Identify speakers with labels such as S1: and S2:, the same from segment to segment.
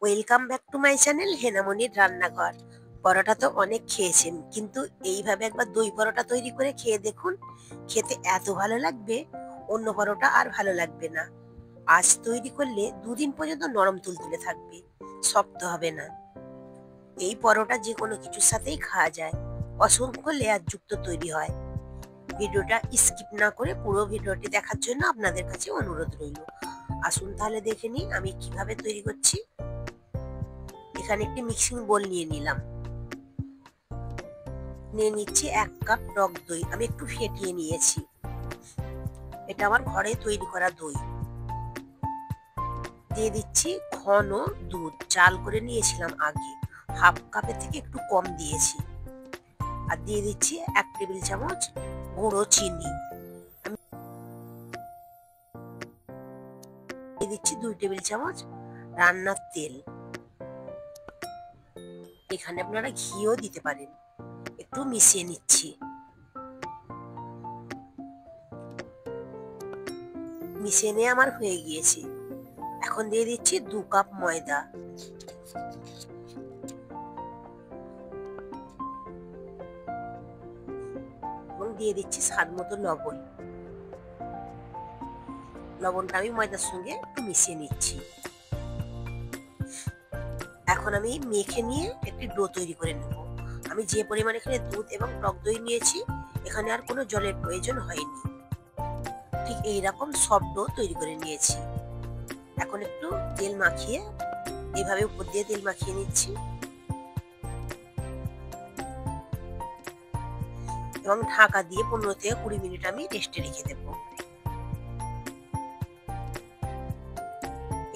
S1: Welcome back to my channel হেনামনির রান্নাঘর। পরোটা তো অনেক খেয়েছেন, কিন্তু এইভাবে একবার দই পরোটা তৈরি করে খেয়ে দেখুন। খেতে এত ভালো লাগবে, অন্য পরোটা আর ভালো লাগবে না। আজ তৈরি করলে দুদিন পর্যন্ত নরম তুলতুলে থাকবে, শক্ত হবে না। এই পরোটা যে কোনো কিছুর সাথেই খাওয়া যায়, অসংখ্য লেয়ার যুক্ত তৈরি হয়। ভিডিওটা স্কিপ না করে পুরো ভিডিওটি দেখার জন্য আপনাদের কাছে অনুরোধ রইল। আসুন তাহলে দেখে নিই আমি কিভাবে তৈরি করছি। এখানে একটি মিক্সিং বোল নিয়ে নিলাম। নিয়ে নিচ্ছি 1 কাপ টক দই, আমি একটু ফেটিয়ে নিয়েছি। এটা আমার ঘরে তৈরি করা দই। দিয়ে দিচ্ছি ঘন দুধ, জাল করে নিয়েছিলাম আগে, হাফ কাপের থেকে একটু কম দিয়েছি। আর দিয়ে দিচ্ছি 1 টেবিল চামচ গুঁড়ো চিনি। আমি দিয়ে দিচ্ছি 2 টেবিল চামচ রান্নার তেল। এখানে আপনারা ঘিও দিতে পারেন। একটু মিশিয়ে নিচ্ছি। মিশিয়ে নিয়ে আমার হয়ে গিয়েছে। এখন দিয়ে দিচ্ছি 2 কাপ ময়দা। এবং দিয়ে দিচ্ছি স্বাদ মতো লবণ। লবণটা আমি ময়দার সঙ্গে একটু মিশিয়ে নিচ্ছি। এখন আমি মেখে নিয়ে একটি ডো তৈরি করে নেব। আমি যে পরিমাণে এখানে দুধ এবং টক দই নিয়েছি, এখানে আর কোনো জলের প্রয়োজন হয়নি। ঠিক এইরকম সফট ডো তৈরি করে নিয়েছি। এখন একটু তেল মাখিয়ে, এইভাবে উপর দিয়ে তেল মাখিয়ে নিচ্ছি এবং ঢাকা দিয়ে 15 থেকে 20 মিনিট আমি রেস্টে রেখে দেব।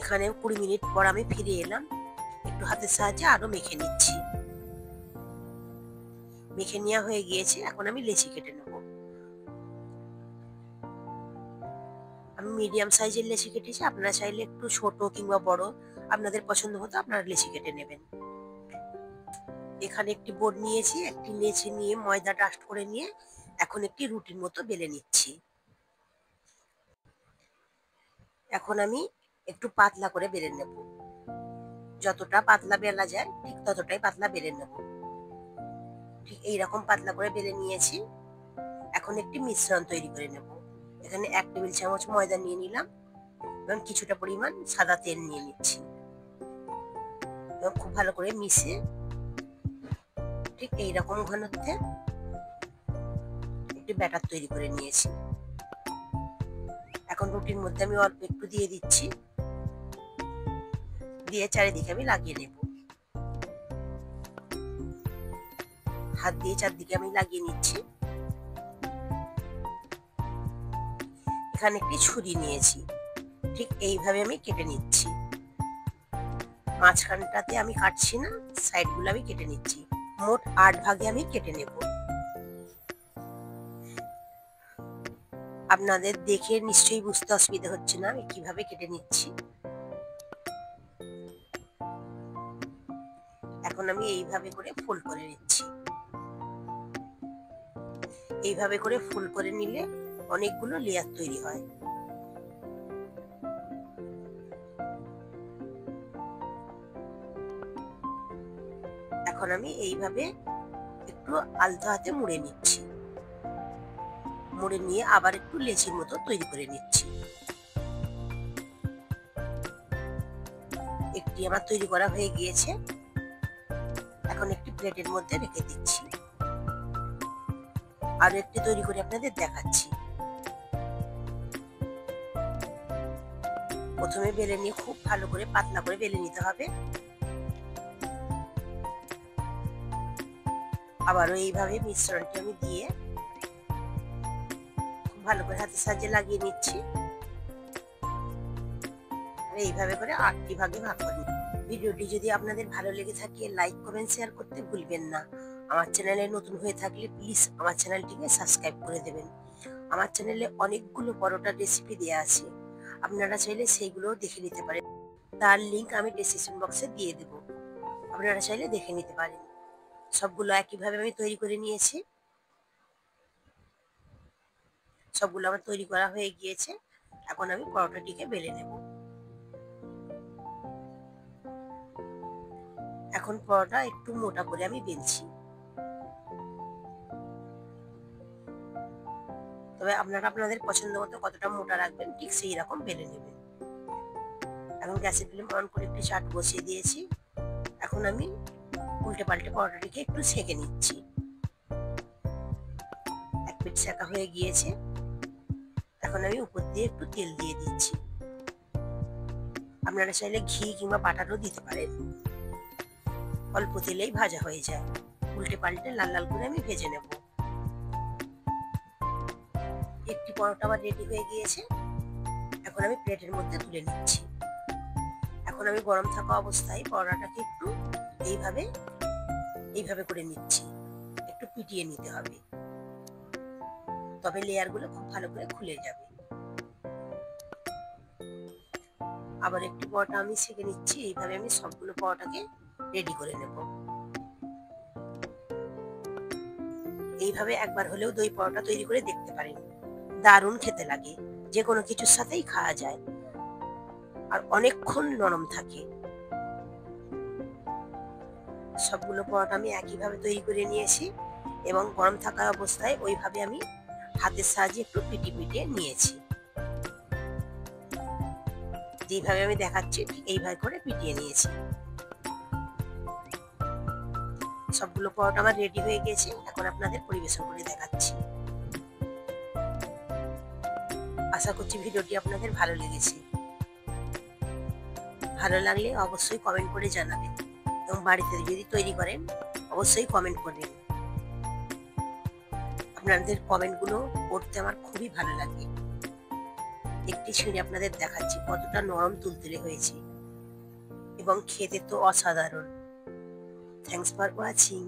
S1: এখানে 20 মিনিট পর আমি ফিরে এলাম। একটু হাতের সাহায্যে আরো মেখে নিচ্ছি। মেখে নেওয়া হয়ে গিয়েছে। এখন আমি লেচি কেটে নেব। আমি মিডিয়াম সাইজের লেচি কেটেছি, আপনারা চাইলে একটু ছোট কিংবা বড় আপনাদের পছন্দ মতো আপনারা লেচি কেটে নেবেন। এখানে একটি বোর্ড নিয়েছি, একটি লেচি নিয়ে ময়দা ডাস্ট করে নিয়ে এখন একটি রুটির মতো বেলে নিচ্ছি। এখন আমি একটু পাতলা করে বেলে নেব। যতটা পাতলা বেলা যায় ঠিক ততটাই পাতলা বেলে নেব। ঠিক এইরকম পাতলা করে বেলে নিয়েছি। এখন একটি মিশ্রণ তৈরি করে নেব। এখানে 1 টেবিল চামচ ময়দা নিয়ে নিলাম এবং কিছুটা পরিমাণ সাদা তেল নিয়ে নিচ্ছি এবং খুব ভালো করে মিশিয়ে ঠিক এইরকম ঘনত্বে একটি ব্যাটার তৈরি করে নিয়েছি। এখন রুটির মধ্যে আমি অল্প একটু দিয়ে দিচ্ছি, দিয়ে চারিদিকে আমি লাগিয়ে নেব। হাত দিয়ে চারদিকে আমি লাগিয়ে নিচ্ছি। এখানে একটি ছুরি নিয়েছি, ঠিক এইভাবে আমি কেটে নিচ্ছি। মাঝখানটাতে আমি কাটছি না, সাইডগুলো আমি কেটে নিচ্ছি। মোট 8 ভাগে আমি কেটে নেব। আপনাদের দেখে নিশ্চয়ই বুঝতে অসুবিধা হচ্ছে না আমি কিভাবে কেটে নিচ্ছি। এখন আমি এইভাবে করে ফোল্ড করে নিচ্ছি। এইভাবে করে ফোল্ড করে নিলে অনেকগুলো লেয়ার তৈরি হয়। এখন আমি এইভাবে একটু আলতো হাতে মুড়ে নিচ্ছি। মুড়ে নিয়ে আবার একটু লেচির মতো তৈরি করে নিচ্ছি। একটি আমার তৈরি করা হয়ে গিয়েছে। এখন একটি প্লেটের মধ্যে রেখে দিচ্ছি। আরো একটি তৈরি করে আপনাদের দেখাচ্ছি। প্রথমে বেলে নিয়ে খুব ভালো করে পাতলা করে বেলে নিতে হবে। আবারও এইভাবে মিশ্রণটি আমি দিয়ে খুব ভালো করে হাতের সাহায্যে লাগিয়ে নিচ্ছি। আর এইভাবে করে 8টি ভাগে ভাগ করে নিচ্ছি। ভিডিওটি যদি আপনাদের ভালো লেগে থাকে লাইক কমেন্ট শেয়ার করতে ভুলবেন না। আমার চ্যানেলে নতুন হয়ে থাকলে প্লিজ আমার চ্যানেলটিকে সাবস্ক্রাইব করে দেবেন। আমার চ্যানেলে অনেকগুলো পরোটার রেসিপি দেওয়া আছে, আপনারা চাইলে সেইগুলোও দেখে নিতে পারেন। তার লিংক আমি ডেসক্রিপশন বক্সে দিয়ে দেব, আপনারা চাইলে দেখে নিতে পারেন। সবগুলো একইভাবে আমি তৈরি করে নিয়েছি। সবগুলো আমার তৈরি করা হয়ে গিয়েছে। এখন আমি পরোটাটিকে বেলে নেব। এখন পরোটা একটু মোটা করে আমি বেলছি। তবে আপনারা আপনাদের পছন্দ মতো কতটা মোটা রাখবেন ঠিক সেই রকম বেলে নেবেন। এখন গ্যাসের ফ্লেম অন করে একটি চাট বসিয়ে দিয়েছি। এখন আমি উল্টে পাল্টে পরোটাটিকে একটু সেঁকে নিচ্ছি। এক পিঠ সেঁকা হয়ে গিয়েছে। এখন আমি উপর দিয়ে একটু তেল দিয়ে দিচ্ছি। আপনারা চাইলে ঘি কিংবা বাটারও দিতে পারেন। অল্প তেলেই ভাজা হয়ে যায়। উল্টে পাল্টে লাল লাল করে আমি ভেজে নেব। একটি পরোটা আমার রেডি হয়ে গিয়েছে। এখন আমি প্লেটের মধ্যে তুলে নিচ্ছি। এখন আমি গরম থাকা অবস্থায় পরোটাটাকে একটু এইভাবে এইভাবে করে নিচ্ছি। একটু পিটিয়ে নিতে হবে, তবে লেয়ারগুলো খুব ভালো করে খুলে যাবে। আবার একটি পরোটা আমি সেঁকে নিচ্ছি। এইভাবে আমি সবগুলো পরোটাকে রেডি করে নেব। এইভাবে একবার হলেও দই পরোটা তৈরি করে দেখতে পারেন। দারুণ খেতে লাগে, যে কোনো কিছুর সাথেই খাওয়া যায় আর অনেকক্ষণ নরম থাকে। সবগুলো পরোটা আমি একইভাবে তৈরি করে নিয়েছি এবং গরম থাকা অবস্থায় ওইভাবে আমি হাতের সাহায্যে একটু পিটিয়ে নিয়েছি। যেইভাবে আমি দেখাচ্ছি ঠিক এইভাবে করে পিটিয়ে নিয়েছি। সবগুলো পরোটা আমার রেডি হয়ে গেছে। এখন আপনাদের পরিবেশন করে দেখাচ্ছি। আশা করছি ভিডিওটি আপনাদের ভালো লেগেছে। ভালো লাগলে অবশ্যই কমেন্ট করে জানাবেন এবং বাড়িতে যদি তৈরি করেন অবশ্যই কমেন্ট করবেন। আপনাদের কমেন্টগুলো পড়তে আমার খুবই ভালো লাগে। একটি ছিঁড়ে আপনাদের দেখাচ্ছি কতটা নরম তুলতুলে হয়েছে এবং খেতে তো অসাধারণ। Thanks for watching.